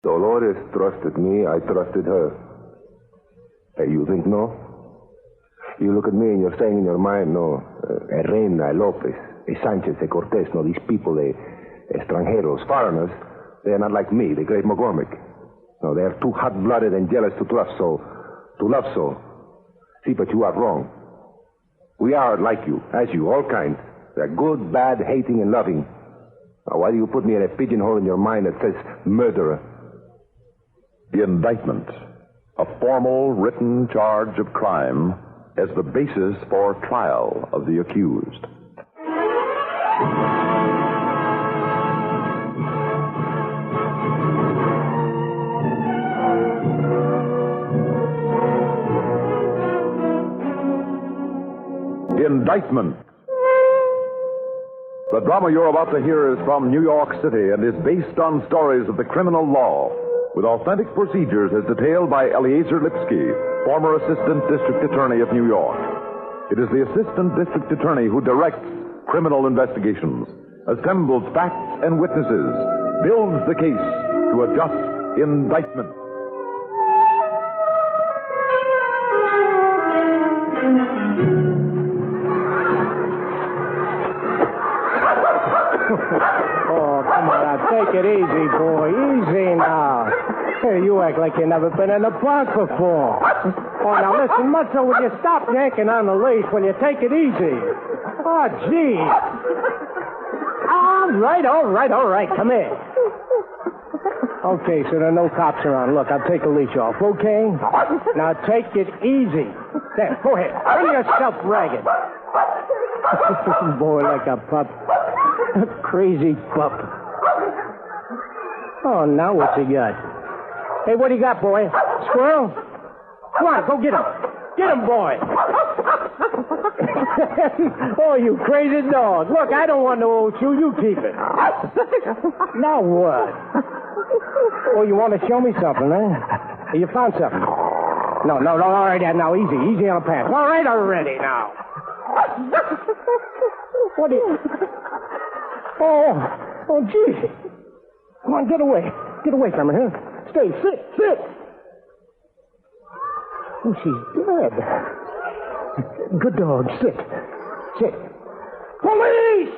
Dolores trusted me. I trusted her. Hey, you think no? You look at me and you're saying in your mind, no, Reina, Lopez, Sanchez, Cortez, no, these people, extranjeros, foreigners, they're not like me, the great McCormick. No, they're too hot-blooded and jealous to trust so, to love so. See, but you are wrong. We are like you, as you, all kinds. They're good, bad, hating, and loving. Now, why do you put me in a pigeonhole in your mind that says murderer? The indictment, a formal written charge of crime, as the basis for trial of the accused. Indictment. The drama you're about to hear is from New York City and is based on stories of the criminal law, with authentic procedures as detailed by Eleazar Lipsky, former Assistant District Attorney of New York. It is the Assistant District Attorney who directs criminal investigations, assembles facts and witnesses, builds the case to a just indictment. Oh, come on now. Take it easy, boy. Easy now. Hey, you act like you've never been in a park before. Oh, now listen, Muzzo, will you stop yanking on the leash? Will you take it easy? Oh, gee. All right. Come here. Okay, so there are no cops around. Look, I'll take the leash off, okay? Now take it easy. There, go ahead. Bring yourself ragged. Boy, like a pup. A crazy pup. Oh, now what's he got? Hey, what do you got, boy? Squirrel? Come on, go get him. Get him, boy. Oh, you crazy dog. Look, I don't want no old shoe. You keep it. Now what? Oh, you want to show me something, huh? You found something. No, all right, now, easy on the pants. All right already, now. What do you... Oh, gee. Come on, get away. Get away from her, huh? Stay, sit. Oh, she's dead. Good dog, sit. Police!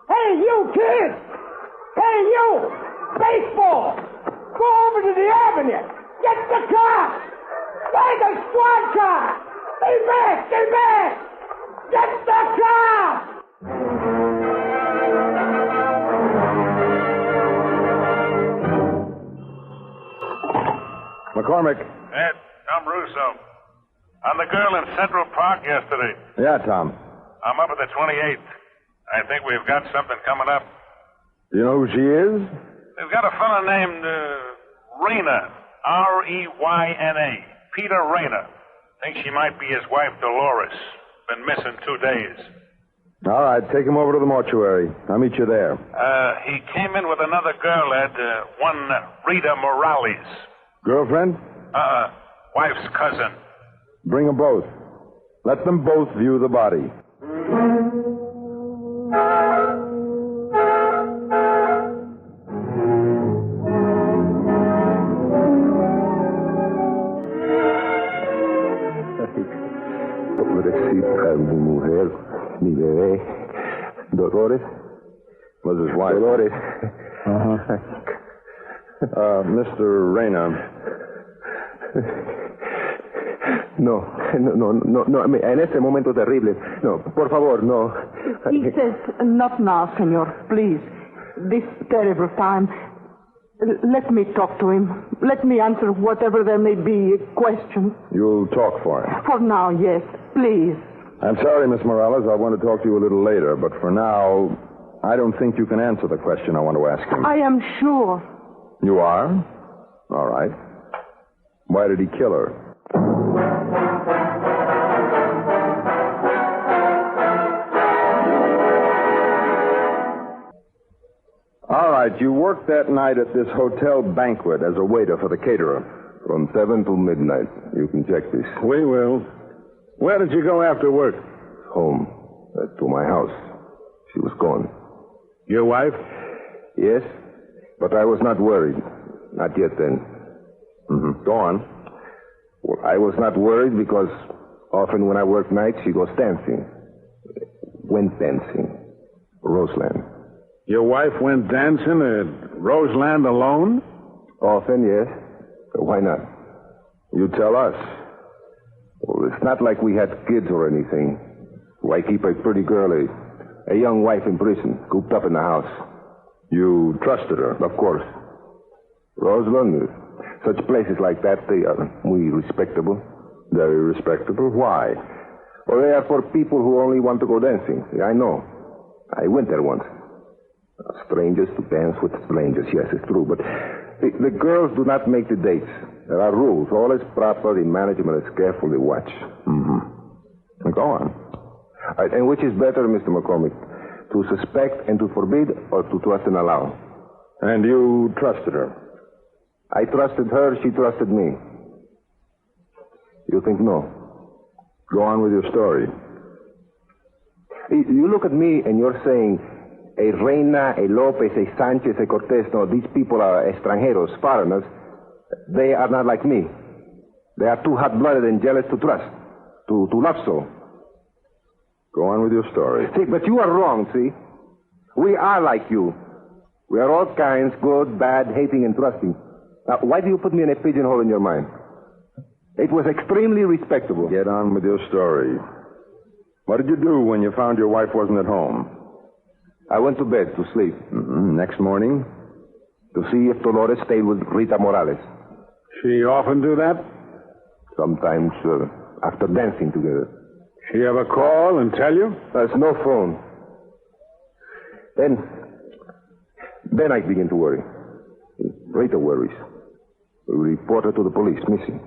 Hey, you kids! Hey, you! Baseball! Go over to the avenue! Get the cops! Find the squad car! Stay back! Get the cops! McCormick. Ed, Tom Russo. On the girl in Central Park yesterday. Yeah, Tom. I'm up at the 28th. I think we've got something coming up. Do you know who she is? They've got a fellow named Reyna. R-E-Y-N-A. Peter Reyna. Think she might be his wife, Dolores. Been missing 2 days. All right, take him over to the mortuary. I'll meet you there. He came in with another girl, Ed. One Rita Morales. Girlfriend? Wife's cousin. Bring them both. Let them both view the body. Pobrecita, mi mujer, mi bebé. Dolores? Was his wife? Dolores. Mr. Reyna. No, en este momento terrible. No, por favor, no. He says, not now, senor, please. This terrible time. Let me talk to him. Let me answer whatever there may be questions. You'll talk for him. For now, yes, please. I'm sorry, Miss Morales. I want to talk to you a little later, but for now, I don't think you can answer the question I want to ask him. I am sure. You are? All right. Why did he kill her? All right, you worked that night at this hotel banquet as a waiter for the caterer. From 7 to midnight. You can check this. We will. Where did you go after work? Home. To my house. She was gone. Your wife? Yes, but I was not worried. Not yet then. Mm-hmm. Go on. Well, I was not worried because often when I work nights, she goes dancing. Went dancing. Roseland. Your wife went dancing at Roseland alone? Often, yes. Why not? You tell us. Well, it's not like we had kids or anything. Why keep a pretty girl, a young wife in prison, cooped up in the house? You trusted her? Of course. Roseland, such places like that, they are muy respectable. Very respectable. Why? Well, they are for people who only want to go dancing. I know. I went there once. Strangers to dance with strangers, yes, it's true. But the girls do not make the dates. There are rules. All is proper. The management is carefully watched. Mm-hmm. Go on. And which is better, Mr. McCormick? To suspect and to forbid, or to trust and allow? And you trusted her? I trusted her. She trusted me. You think no? Go on with your story. You look at me and you're saying a Reina, a Lopez, a Sanchez, a Cortez. No, these people are extranjeros, foreigners. They are not like me. They are too hot-blooded and jealous to trust, to love so. Go on with your story. See, but you are wrong, see? We are like you. We are all kinds, good, bad, hating, and trusting. Now, why do you put me in a pigeonhole in your mind? It was extremely respectable. Get on with your story. What did you do when you found your wife wasn't at home? I went to bed to sleep. Mm-hmm. Next morning? To see if Dolores stayed with Rita Morales. She often do that? Sometimes after dancing together. She ever call and tell you? There's no phone. Then I begin to worry. Rita worries. We report her to the police, missing.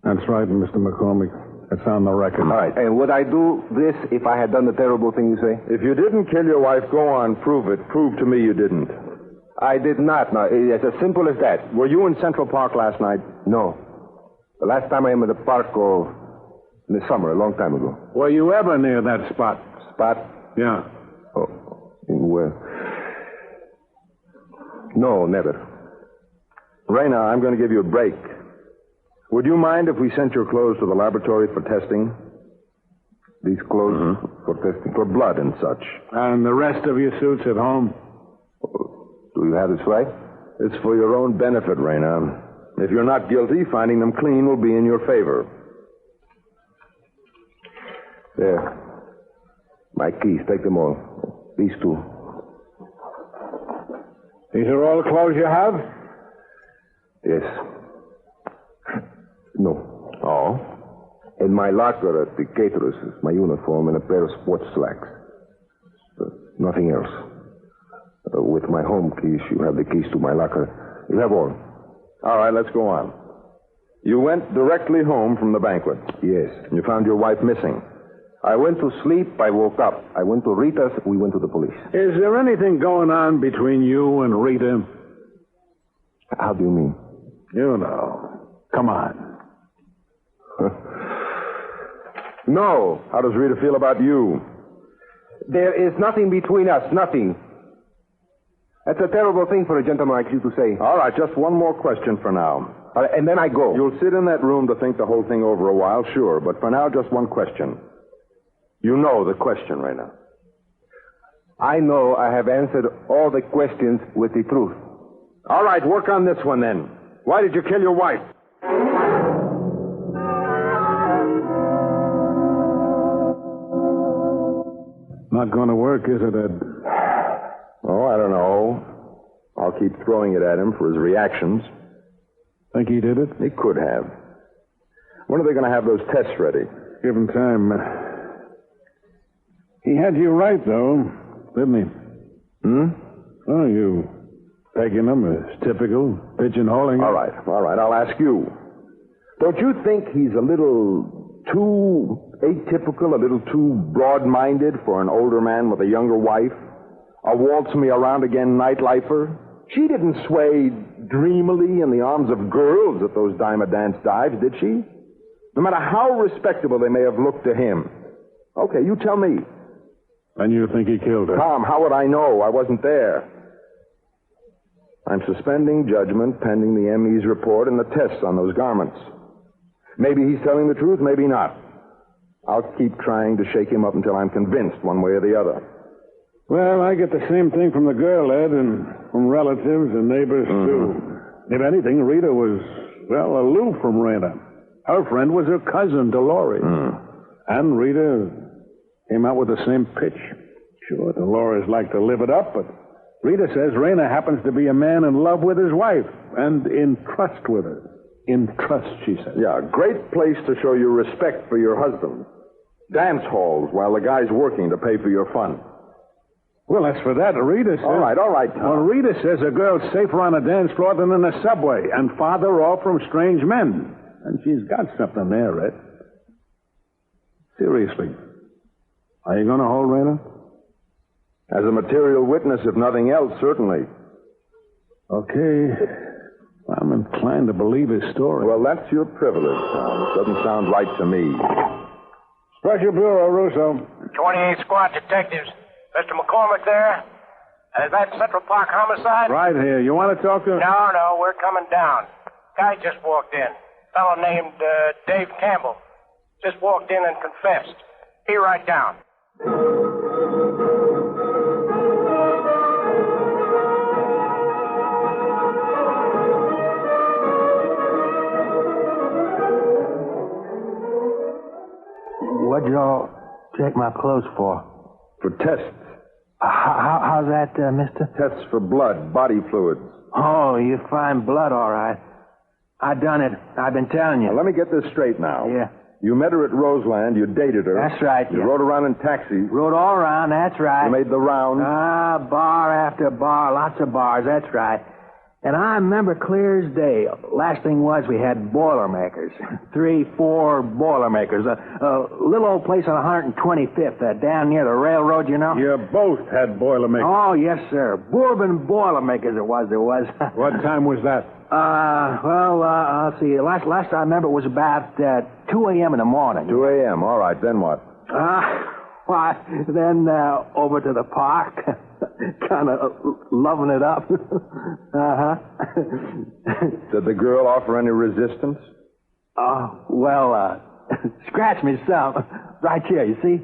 That's right, Mr. McCormick. That's on the record. All right. And would I do this if I had done the terrible thing you say? If you didn't kill your wife, go on, prove it. Prove to me you didn't. I did not. No, it's as simple as that. Were you in Central Park last night? No. The last time I am in the park, in the summer, a long time ago. Were you ever near that spot? Spot? Yeah. Oh, in where? No, never. Rena, I'm going to give you a break. Would you mind if we sent your clothes to the laboratory for testing? These clothes for testing? For blood and such. And the rest of your suits at home? Do you have this right? It's for your own benefit, Rena. If you're not guilty, finding them clean will be in your favor. There. My keys. Take them all. These two. These are all the clothes you have? Yes. No. Oh? In my locker at the caterer's is my uniform and a pair of sports slacks. Nothing else. With my home keys, you have the keys to my locker. You have all. All right, let's go on. You went directly home from the banquet. Yes. You found your wife missing. I went to sleep. I woke up. I went to Rita's. We went to the police. Is there anything going on between you and Rita? How do you mean? You know. Come on. No. How does Rita feel about you? There is nothing between us. Nothing. That's a terrible thing for a gentleman like you to say. All right, just one more question for now. And then I go. You'll sit in that room to think the whole thing over a while, sure. But for now, just one question. You know the question, Rena. I know I have answered all the questions with the truth. All right, work on this one then. Why did you kill your wife? Not going to work, is it, Ed? Oh, I don't know. I'll keep throwing it at him for his reactions. Think he did it? He could have. When are they going to have those tests ready? Give him time. He had you right, though, didn't he? Oh, you pegging him as typical, pigeonholing him. All right. I'll ask you. Don't you think he's a little too atypical, a little too broad-minded for an older man with a younger wife? A waltz-me-around-again nightlifer? She didn't sway dreamily in the arms of girls at those dime-a-dance dives, did she? No matter how respectable they may have looked to him. Okay, you tell me. And you think he killed her? Tom, how would I know? I wasn't there. I'm suspending judgment pending the ME's report and the tests on those garments. Maybe he's telling the truth, maybe not. I'll keep trying to shake him up until I'm convinced one way or the other. Well, I get the same thing from the girl, Ed, and from relatives and neighbors, too. If anything, Rita was, well, aloof from Rena. Her friend was her cousin, Dolores. And Rita came out with the same pitch. Sure, Dolores liked to live it up, but Rita says Rena happens to be a man in love with his wife and in trust with her. In trust, she says. Yeah, great place to show your respect for your husband. Dance halls while the guy's working to pay for your fun. Well, as for that, Rita says... All right, Tom. Well, Rita says a girl's safer on a dance floor than in a subway and farther off from strange men. And she's got something there, Red. Seriously. Are you going to hold Rena? As a material witness, if nothing else, certainly. Okay. I'm inclined to believe his story. Well, that's your privilege, Tom. Doesn't sound right to me. Special Bureau, Russo. 28 squad detectives. Mr. McCormick there? Is that Central Park homicide? Right here. You want to talk to... No, we're coming down. Guy just walked in. Fellow named Dave Campbell. Just walked in and confessed. Be right down. What'd y'all check my clothes for? For tests. How's that, mister? Tests for blood, body fluids. Oh, you find blood, all right. I done it. I've been telling you. Now, let me get this straight now. Yeah. You met her at Roseland. You dated her. That's right, You yeah. rode around in taxis. Rode all around, that's right. You made the rounds. Bar after bar, lots of bars, that's right. And I remember clear as day. Last thing was we had Boilermakers. 3, 4 Boilermakers. A little old place on 125th, down near the railroad, you know. You both had Boilermakers. Oh, yes, sir. Bourbon Boilermakers it was. What time was that? Let's see. Last I remember it was about 2 a.m. in the morning. 2 a.m. All right, then what? Then over to the park. Kind of loving it up. Did the girl offer any resistance? Scratch me some. Right here, you see?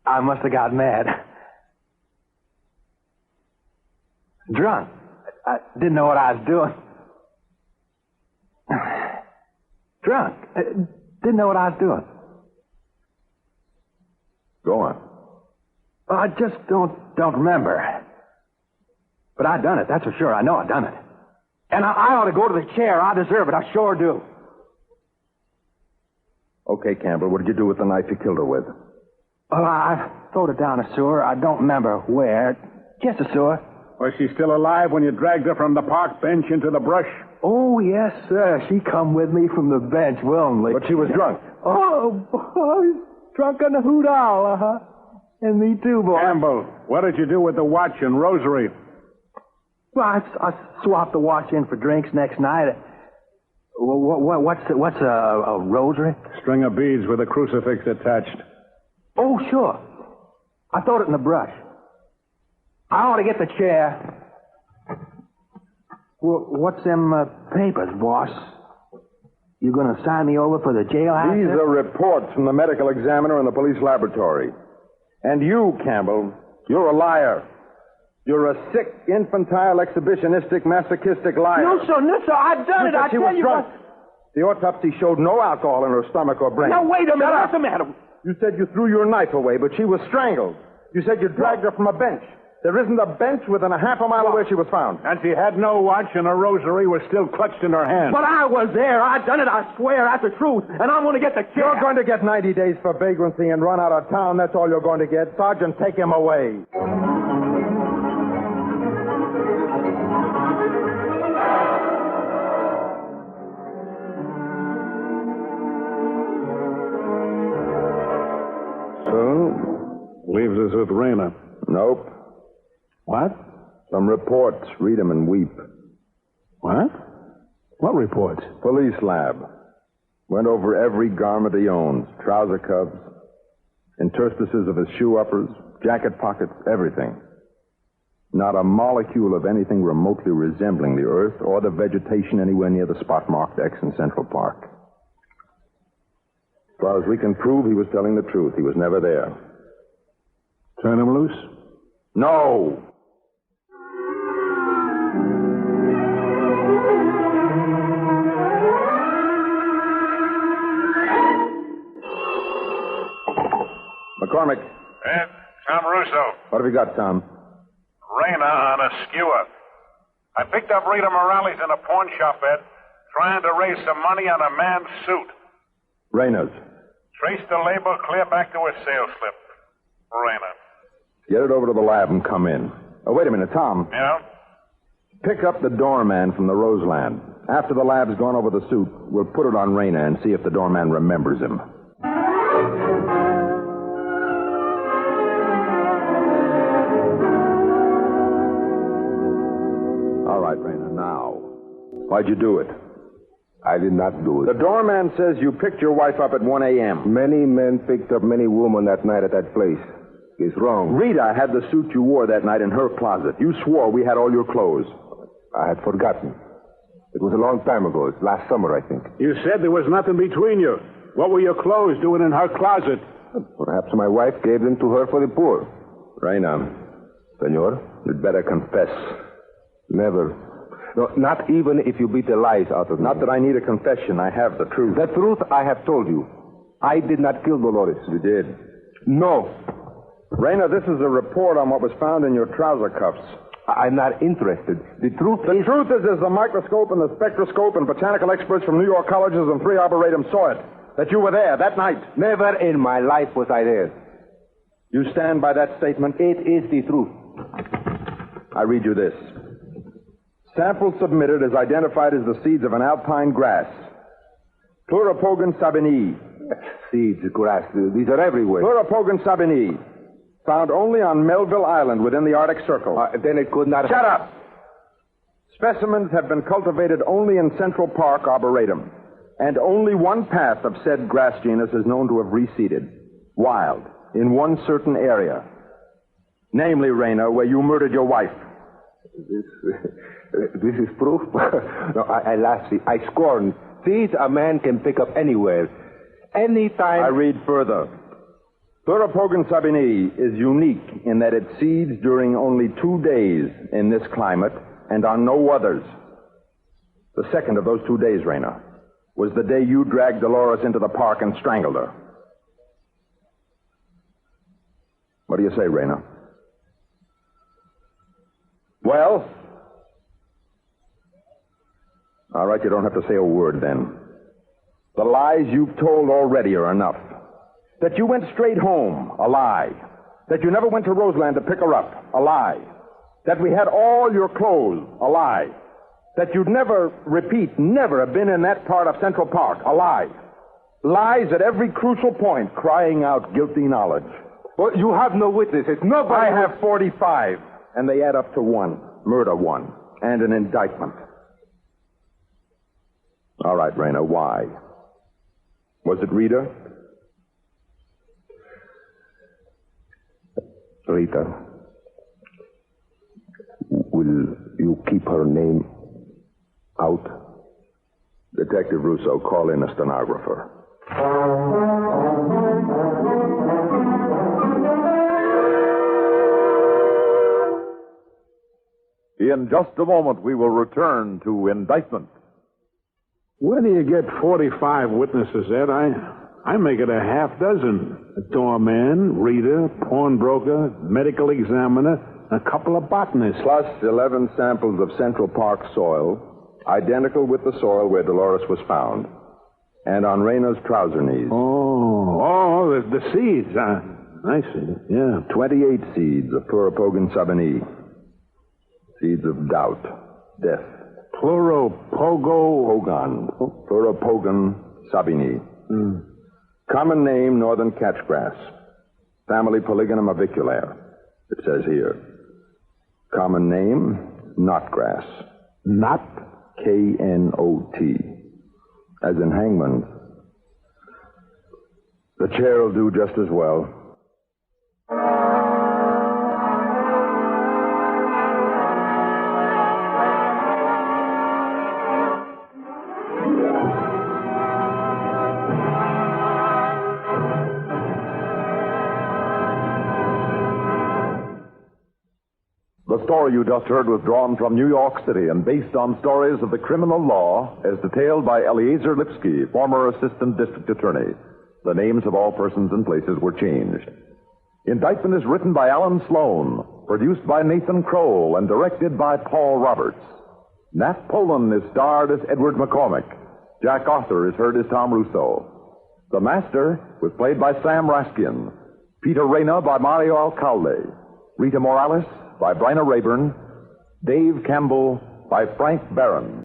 I must have got mad. Drunk. I didn't know what I was doing. Drunk. Didn't know what I was doing. Go on. I just don't remember. But I done it, that's for sure. I know I done it. And I ought to go to the chair. I deserve it. I sure do. Okay, Campbell, what did you do with the knife you killed her with? Well, I throwed it down a sewer. I don't remember where. Just a sewer. Was she still alive when you dragged her from the park bench into the brush? Oh, yes, sir. She come with me from the bench willingly. But she was drunk. Oh, boy. Drunk on the hoot owl, And me too, boy. Campbell, what did you do with the watch and rosary? Well, I swapped the watch in for drinks next night. What's a rosary? String of beads with a crucifix attached. Oh, sure. I throwed it in the brush. I ought to get the chair. Well, what's them papers, boss? You going to sign me over for the jailhouse? These are reports from the medical examiner and the police laboratory. And you, Campbell, you're a liar. You're a sick, infantile, exhibitionistic, masochistic liar. No, sir, I've done it. I she tell was you. drunk. The autopsy showed no alcohol in her stomach or brain. Now, wait a minute. Shut up. What's the matter? You said you threw your knife away, but she was strangled. You said you dragged her from a bench. There isn't a bench within a half a mile of where she was found. And she had no watch, and her rosary was still clutched in her hand. But I was there. I done it. I swear. That's the truth. And I'm going to get the chair. You're going to get 90 days for vagrancy and run out of town. That's all you're going to get. Sergeant, take him away. So, leaves us with Rena. Nope. What? Some reports. Read them and weep. What? What reports? Police lab. Went over every garment he owns. Trouser cuffs, interstices of his shoe uppers, jacket pockets, everything. Not a molecule of anything remotely resembling the Earth or the vegetation anywhere near the spot marked X in Central Park. As far as we can prove, he was telling the truth. He was never there. Turn him loose? No! McCormick. Tom Russo. What have you got, Tom? Rayna on a skewer. I picked up Rita Morales in a pawn shop, Ed, trying to raise some money on a man's suit. Rayna's. Traced the label clear back to her sales slip. Rayna. Get it over to the lab and come in. Oh, wait a minute, Tom. Yeah? Pick up the doorman from the Roseland. After the lab's gone over the suit, we'll put it on Rayna and see if the doorman remembers him. All right, Rayna, now. Why'd you do it? I did not do The it. doorman says you picked your wife up at 1 a.m. Many men picked up many women that night at that place. He's wrong. Rita had the suit you wore that night in her closet. You swore we had all your clothes. I had forgotten. It was a long time ago. It's last summer, I think. You said there was nothing between you. What were your clothes doing in her closet? Perhaps my wife gave them to her for the poor. Rayna, Senor? you'd better confess. Never. No, not even if you beat the lies out of me. Not that I need a confession. I have the truth. The truth I have told you. I did not kill Dolores. You did. No. Rayna, this is a report on what was found in your trouser cuffs. I'm not interested. The truth The is... truth is the microscope and the spectroscope and botanical experts from New York colleges and 3 Arboretum saw it. That you were there that night. Never in my life was I there. You stand by that statement? It is the truth. I read you this. Sample submitted is identified as the seeds of an alpine grass. Pleuropogon sabinii. Seeds, grass, these are everywhere. Pleuropogon sabinii. Found only on Melville Island within the Arctic Circle. Then it could not... Shut up! Specimens have been cultivated only in Central Park Arboretum, and only one path of said grass genus is known to have reseeded, wild, in one certain area. Namely, Rayna, where you murdered your wife. This is proof? No, I laugh. I scorn. Seeds a man can pick up anywhere. Anytime. I read further. Pleuropogon sabinii is unique in that it seeds during only 2 days in this climate and on no others. The second of those 2 days, Rayna, was the day you dragged Dolores into the park and strangled her. What do you say, Rayna? Well? All right, you don't have to say a word then. The lies you've told already are enough. That you went straight home, a lie. That you never went to Roseland to pick her up, a lie. That we had all your clothes, a lie. That you'd never, repeat, never have been in that part of Central Park, a lie. Lies at every crucial point, crying out guilty knowledge. Well, you have no witnesses. Nobody... I have 45, and they add up to 1. Murder 1, and an indictment. All right, Rayna, why? Was it Rita? Rita, will you keep her name out? Detective Russo, call in a stenographer. In just a moment, we will return to Indictment. Where do you get 45 witnesses, Ed? I make it a half dozen. A doorman, reader, pawnbroker, medical examiner, a couple of botanists. Plus 11 samples of Central Park soil, identical with the soil where Dolores was found, and on Rayna's trouser knees. The seeds. I see, yeah. 28 seeds of Pleuropogon sabinii. Seeds of doubt, death. Pleuropogon sabinii. Common name, northern catchgrass. Family Polygonum aviculaire, it says here. Common name, knotgrass. Knot? K-N-O-T. As in hangman. The chair will do just as well. The story you just heard was drawn from New York City and based on stories of the criminal law as detailed by Eliezer Lipsky, former assistant district attorney. The names of all persons and places were changed. Indictment is written by Alan Sloan, produced by Nathan Kroll, and directed by Paul Roberts. Nat Polan is starred as Edward McCormick. Jack Arthur is heard as Tom Russo. The Master was played by Sam Raskin. Peter Reyna by Mario Alcalde. Rita Morales by Bryna Rayburn. Dave Campbell by Frank Barron.